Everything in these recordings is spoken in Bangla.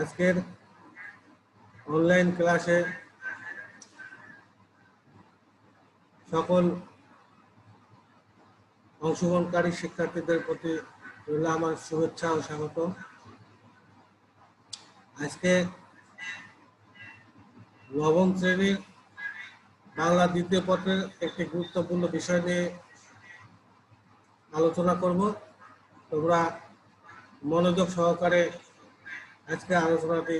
আজকের অনলাইন ক্লাসে সকল অংশগ্রহণকারী শিক্ষার্থীদের প্রতি রইল আমার শুভেচ্ছা ও স্বাগত। আজকে নবম শ্রেণীর বাংলা দ্বিতীয় পত্রের একটি গুরুত্বপূর্ণ বিষয় নিয়ে আলোচনা করব। তোমরা মনোযোগ সহকারে আজকে আলোচনাটি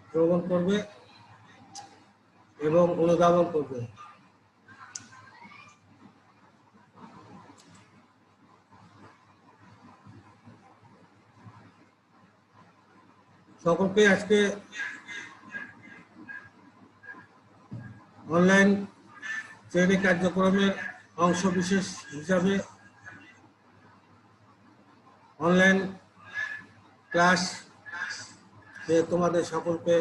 শ্রবণ করবে এবং অনুধাবন করবে। সকলকে আজকে অনলাইন শ্রেণী কার্যক্রমের অংশ বিশেষ হিসাবে অনলাইন ক্লাস তোমাদের সকলকে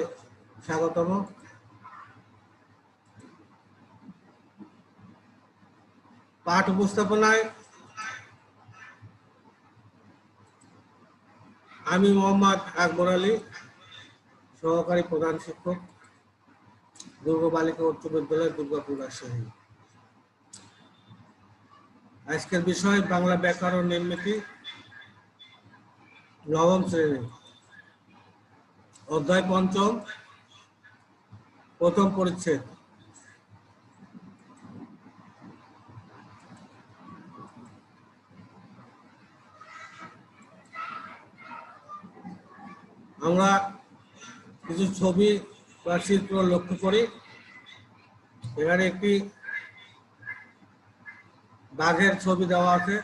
স্বাগতম। পাঠ উপস্থাপনায় আমি মোহাম্মদ আকবর আলী, সহকারী প্রধান শিক্ষক, দুর্গ বালিকা উচ্চ বিদ্যালয়, দুর্গাপুর, রাজশাহী। আজকের বিষয় বাংলা ব্যাকরণ নির্মিতি, নবম শ্রেণী, অধ্যায় পঞ্চম, প্রথম পরিচ্ছেদ। আমরা কিছু ছবি বা চিত্র লক্ষ্য করি। এখানে একটি বাঘের ছবি দেওয়া আছে,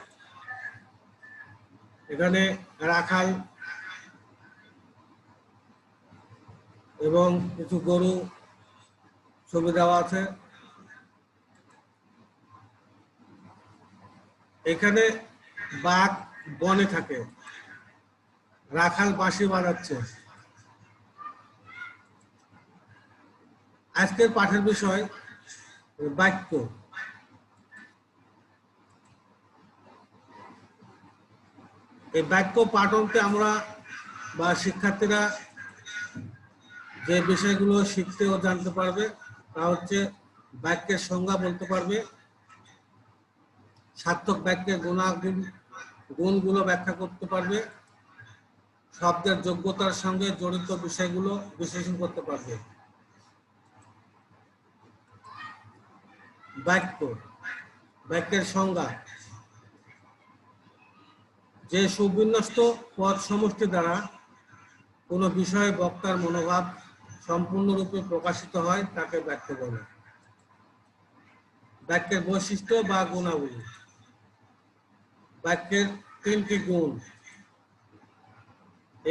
এখানে রাখাল এবং কিছু গরু ছবি দেওয়া আছে। এখানে বাঘ বনে থাকে, রাখাল বাঁশি বাজাচ্ছে। আজকের পাঠের বিষয় বাক্য। এই বাক্য পাঠনকে আমরা বা শিক্ষার্থীরা যে বিষয়গুলো শিখতে ও জানতে পারবে তা হচ্ছে বাক্যের সংজ্ঞা বলতে পারবে, সার্থক বাক্যের গুণগুলো ব্যাখ্যা করতে পারবে, শব্দের যোগ্যতার সঙ্গে জড়িত বিষয়গুলো বিশ্লেষণ করতে পারবে। বাক্য, বাক্যের সংজ্ঞা: যে সুবিন্যস্ত পদ সমষ্টি দ্বারা কোনো বিষয়ে বক্তার মনোভাব সম্পূর্ণরূপে প্রকাশিত হয় তাকে বাক্য বলে। বাক্যের বৈশিষ্ট্য বা গুণাবলী: বাক্যের তিনটি গুণ।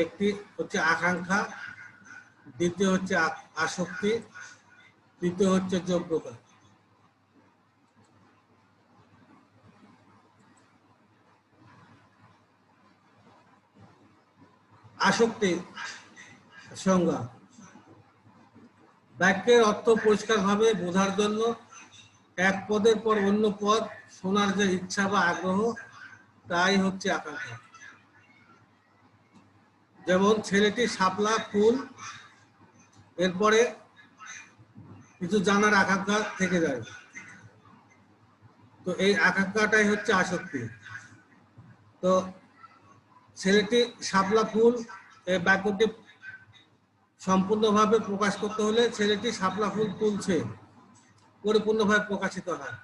একটি হচ্ছে আকাঙ্ক্ষা, দ্বিতীয় হচ্ছে আসক্তি, তৃতীয় হচ্ছে যোগ্যতা। আসক্তি সংজ্ঞা: বাক্যের অর্থ পরিষ্কারভাবে বোঝার জন্য এক পদের পর অন্য পদ শোনার যে ইচ্ছা বা আগ্রহ, তাই হচ্ছে আকাঙ্ক্ষা। যেমন ছেলেটি শাপলা ফুল, এরপরে কিছু জানার আকাঙ্ক্ষা থেকে যায়, তো এই আকাঙ্ক্ষাটাই হচ্ছে আসক্তি। তো ছেলেটি শাপলা ফুল, এই বাক্যটি সম্পূর্ণভাবে প্রকাশ করতে হলে ছেলেটি শাপলা ফুল তুলছে পরিপূর্ণভাবে প্রকাশিত হয়।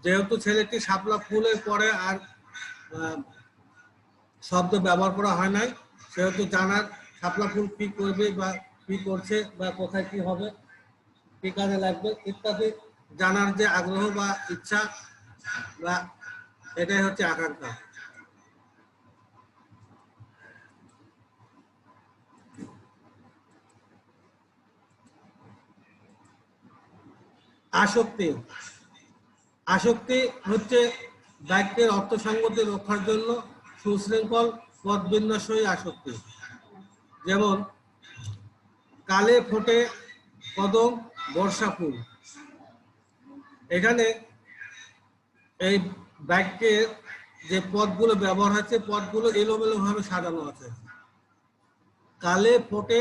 যেহেতু ছেলেটি শাপলা ফুলের পরে আর শব্দ ব্যবহার করা হয় নাই, সেহেতু জানার শাপলা ফুল কি করবে বা কি করছে বা কোথায় কি হবে, কি কাজে লাগবে ইত্যাদি জানার যে আগ্রহ বা ইচ্ছা, বা এটাই হচ্ছে আকাঙ্ক্ষা। আসক্তি, আসক্তি হচ্ছে বাক্যের অর্থসঙ্গতি রক্ষার জন্য সুশৃঙ্খল পদ বিন্যাসই আসক্তি। যেমন কালে ফোটে কদম বর্ষা ফুল, এখানে এই বাক্যের যে পদগুলো ব্যবহার হচ্ছে পদগুলো এলোমেলো ভাবে সাজানো আছে, কালে ফোটে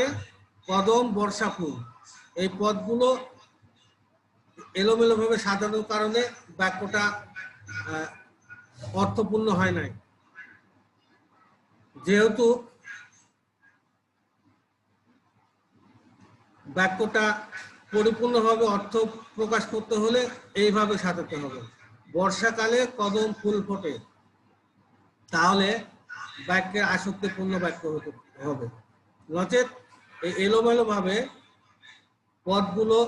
কদম বর্ষা ফুল। এই পদগুলো এলোমেলো ভাবে সাজানোর কারণে বাক্যটা অর্থপূর্ণ হয় নাই। যেহেতু বাক্যটা পরিপূর্ণভাবে অর্থ প্রকাশ করতে হলে এইভাবে সাজাতে হবে। বর্ষাকালে কদম ফুল ফোটে, তাহলে বাক্যের আসক্তিপূর্ণ বাক্য হতে হবে। নচেত এই এলোমেলো ভাবে পদগুলো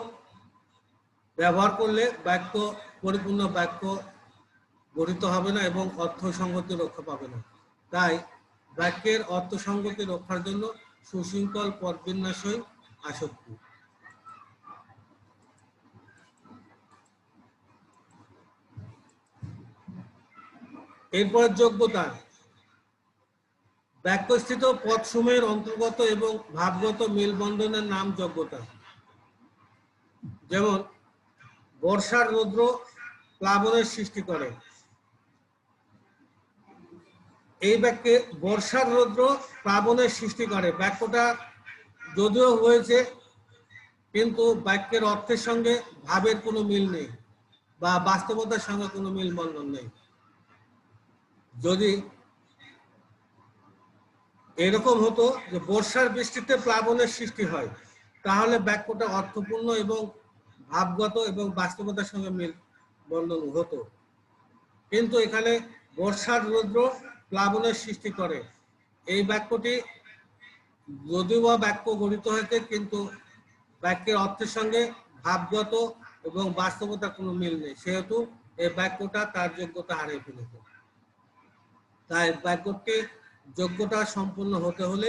ব্যবহার করলে বাক্য পরিপূর্ণ বাক্য গঠিত হবে না এবং অর্থ সংগতি রক্ষা পাবে না। তাই বাক্যের অর্থ সংগতি রক্ষার জন্য সুশৃঙ্খল পদ বিন্যাসই আসক্তি। এরপর যোগ্যতা। বাক্যস্থিত পদসমূহের অন্তর্গত এবং ভাবগত মেলবন্ধনের নাম যোগ্যতা। যেমন বর্ষার রৌদ্র প্লাবনের সৃষ্টি করে। এই বাক্যে বর্ষার রৌদ্র প্লাবনের সৃষ্টি করে বাক্যটা যদিও হয়েছে, কিন্তু বাক্যের অর্থের সঙ্গে ভাবের কোনো মিল নেই বা বাস্তবতার সঙ্গে কোনো মিল বন্ধন নেই। যদি এরকম হতো যে বর্ষার বৃষ্টিতে প্লাবনের সৃষ্টি হয়, তাহলে বাক্যটা অর্থপূর্ণ এবং ভাবগত এবং বাস্তবতার সঙ্গে মিল বন্ধন হতো। কিন্তু এখানে বর্ষার রৌদ্র প্লাবনের সৃষ্টি করে, এই বাক্যটি যদিও বা বাক্য গঠিত হয়েছে, কিন্তু বাক্যের অর্থের সঙ্গে ভাবগত এবং বাস্তবতার কোনো মিল নেই, সেহেতু এই বাক্যটা তার যোগ্যতা হারিয়ে ফেলেছে। তাই বাক্যটি যোগ্যতা সম্পূর্ণ হতে হলে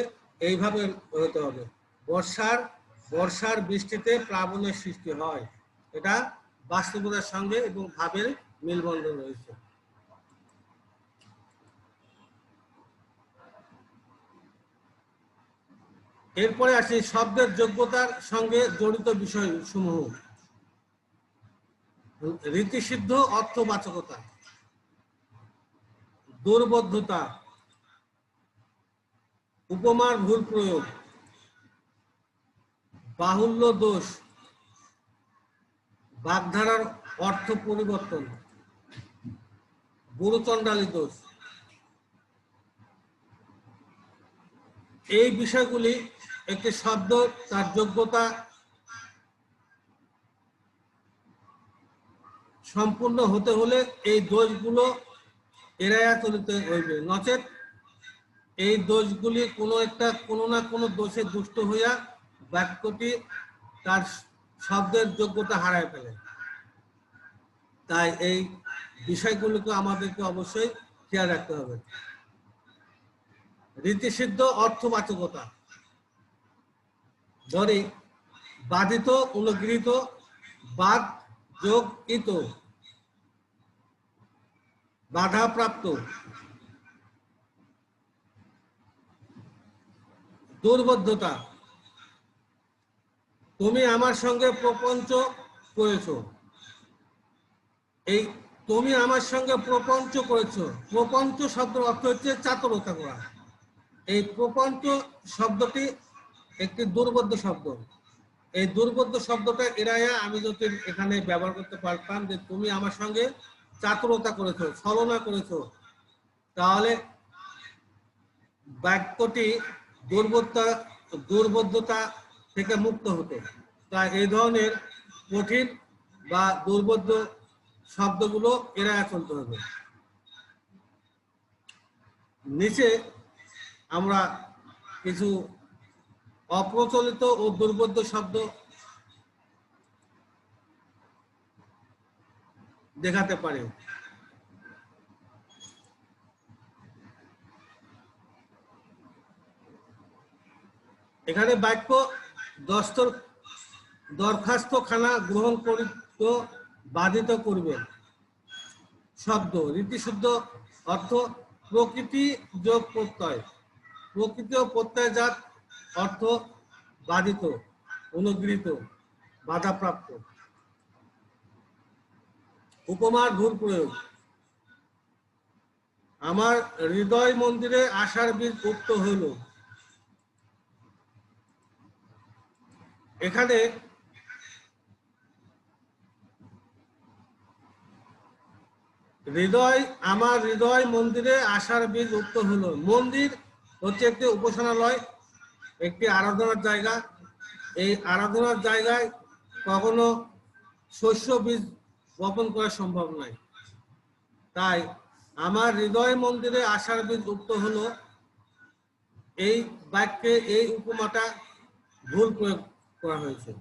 এইভাবে হতে হবে। বর্ষার বৃষ্টিতে প্লাবনের সৃষ্টি হয়, এটা বাস্তবতার সঙ্গে এবং ভাবের মেলবন্ধন রয়েছে। এরপরে আসি শব্দের যোগ্যতার সঙ্গে জড়িত বিষয়সমূহ। রীতিসিদ্ধ অর্থবাচকতা, দুর্বোধ্যতা, উপমার ভুল প্রয়োগ, বাহুল্য দোষ, বাগধারার অর্থ পরিবর্তন, গুরুচণ্ডালী দোষ। এই বিষয়গুলি একটি শব্দ তার যোগ্যতা সম্পূর্ণ হতে হলে এই দোষগুলো এড়াইয়া চলিতে হইবে, নচেত এই দোষগুলি কোনো না কোনো দোষে দুষ্ট হইয়া বাক্যটি তার শব্দের যোগ্যতা হারায় ফেলে। তাই এই বিষয়গুলোকে আমাদেরকে অবশ্যই খেয়াল রাখতে হবে। রীতিসিদ্ধ অর্থবাচকতা, ধরি বাধিত অনুগৃহীত, বাদ যোগ ইত, বাধাপ্রাপ্ত। দুর্বোধ্যতা, তুমি আমার সঙ্গে প্রপঞ্চ করেছো। এই তুমি আমার সঙ্গে প্রপঞ্চ করেছো, প্রপঞ্চ শব্দের অর্থ হচ্ছে চাতুরতা করা। এই প্রপঞ্চ শব্দটি একটি দুর্বোধ্য শব্দ। এই দুর্বোধ্য শব্দটা এড়াইয়া আমি যদি এখানে ব্যবহার করতে পারতাম যে তুমি আমার সঙ্গে চাতুরতা করেছো, ছলনা করেছো, তাহলে বাক্যটি দুর্বোধ্যতা থেকে মুক্ত হতো। তাই এই ধরনের কঠিন বা দুর্বোধ্য শব্দগুলো এড়াইয়া চলতে হবে। নিচে আমরা কিছু অপ্রচলিত ও দুর্বোধ্য শব্দ দেখাতে পারি। এখানে বাক্য দরখাস্ত খানা গ্রহণ করিত বাধিত করবেন। শব্দ রীতিশুদ্ধ অর্থ প্রকৃতি যোগ প্রত্যয়, প্রকৃতি ও প্রত্যয়জাত অর্থ বাধিত, অনুগৃহীত, বাধাপ্রাপ্ত। উপমার ভুল প্রয়োগ, আমার হৃদয় মন্দিরে আশার বীজ উক্ত হইল। এখানে আমার হৃদয় মন্দিরে আশার বীজ উক্ত হলো। মন্দির হচ্ছে একটি উপাসনালয়, একটি আরাধনার জায়গা। এই আরাধনার জায়গায় কখনো শস্য বীজ বপন করা সম্ভব নয়। তাই আমার হৃদয় মন্দিরে আশার বীজ উক্ত হলো, এই বাক্যে এই উপমাটা ভুল প্রয়োগ করা হয়েছে।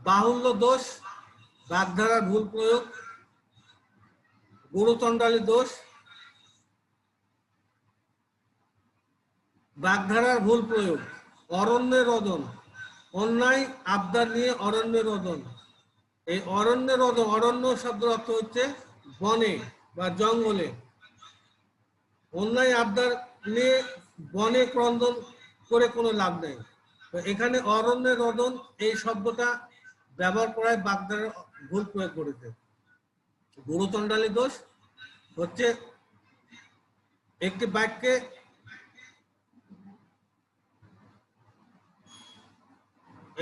বাহুল্য দোষ, বাগধারার ভুল প্রয়োগ, গুরুচণ্ডালী দোষ, বাগধারার ভুল প্রয়োগ, অরণ্যে রোদন, অন্যায় আবদার নিয়ে অরণ্যে রোদন। এই অরণ্যে রোদন, অরণ্য শব্দের অর্থ হচ্ছে বনে বা জঙ্গলে। অন্যায় আবদার নিয়ে বনে ক্রন্দন করে কোনো লাভ নেই। তো এখানে অরণ্যে রোদন এই শব্দটা ব্যবহার করায় বাগধারার ভুল প্রয়োগ করেছে। গুরুচণ্ডালী দোষ হচ্ছে একটি বাক্যে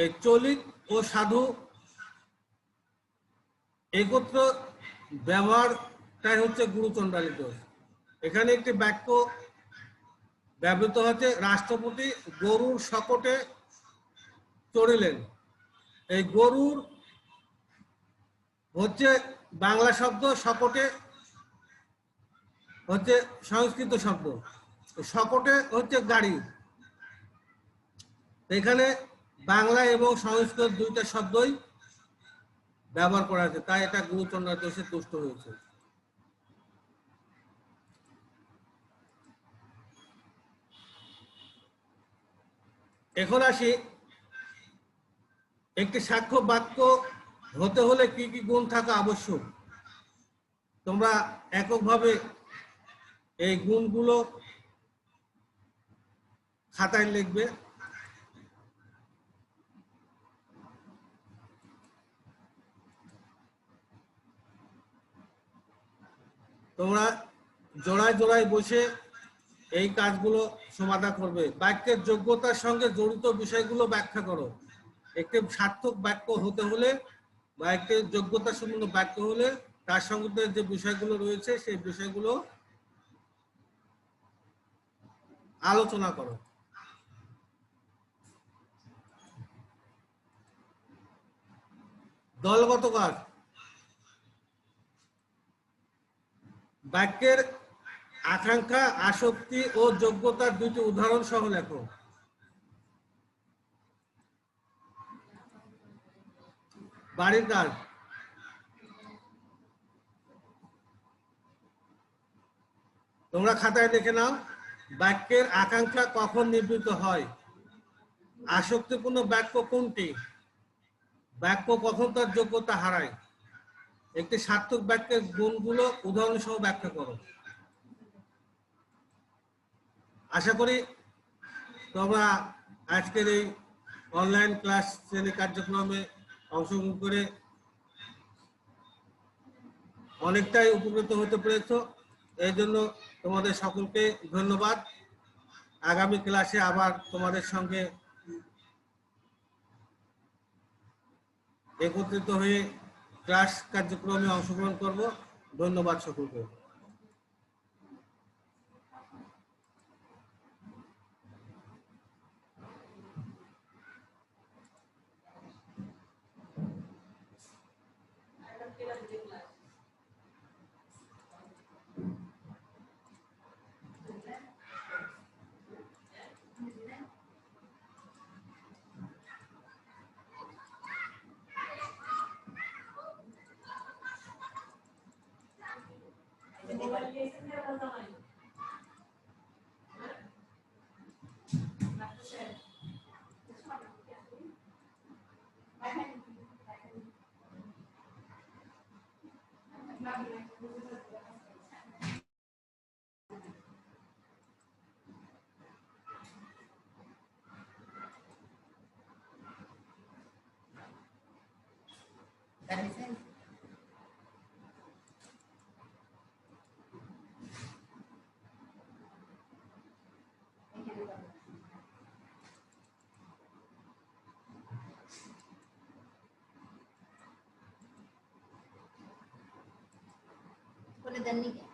এই চলিত ও সাধু একত্র ব্যবহারটাই হচ্ছে গুরুচণ্ডালী দোষ। এখানে একটি বাক্য ব্যবহৃত হচ্ছে, রাষ্ট্রপতি গরুর শকটে চড়িলেন। এই গরুর হচ্ছে বাংলা শব্দ, শকটে হচ্ছে সংস্কৃত শব্দ। শকটে হচ্ছে গাড়ি। এখানে বাংলা এবং সংস্কৃত দুইটা শব্দই ব্যবহার করা আছে, তাই এটা গুরুচণ্ডালী দোষে তুষ্ট হয়েছে। এখন আসি, একটি সাক্ষ্য বাক্য হতে হলে কি কি গুণ থাকা আবশ্যক। তোমরা এককভাবে এই গুণগুলো খাতায় লিখবে। তোমরা জোড়ায় জোড়ায় বসে এই কাজগুলো সমাধান করবে। বাক্যের যোগ্যতার সঙ্গে জড়িত বিষয়গুলো ব্যাখ্যা করো। একটি সার্থক বাক্য হতে হলে বা একটি যোগ্যতা সম্পন্ন বাক্য হলে তার সঙ্গে যে বিষয়গুলো রয়েছে সেই বিষয়গুলো আলোচনা করো। দলগত কাজ, বাক্যের আকাঙ্ক্ষা, আসক্তি ও যোগ্যতার দুটি উদাহরণ সহ লেখো। বাড়ির কাজ, তোমরা খাতায় দেখে নাও। বাক্যের আকাঙ্ক্ষা কখন নিবৃত্ত হয়, আসক্তিপূর্ণ বাক্য কোনটি, বাক্য কখন তার যোগ্যতা হারায়। একটি সার্থক বাক্যের গুণগুলো উদাহরণ সহ ব্যাখ্যা করো। আশা করি তোমরা আজকের এই অনলাইন ক্লাস শ্রেণী কার্যক্রমে অংশগ্রহণ করে অনেকটাই উপকৃত হতে পেরেছ। এই জন্য তোমাদের সকলকে ধন্যবাদ। আগামী ক্লাসে আবার তোমাদের সঙ্গে একত্রিত হয়ে ক্লাস কার্যক্রমে অংশগ্রহণ করব। ধন্যবাদ সকলকে। জাননি কেন?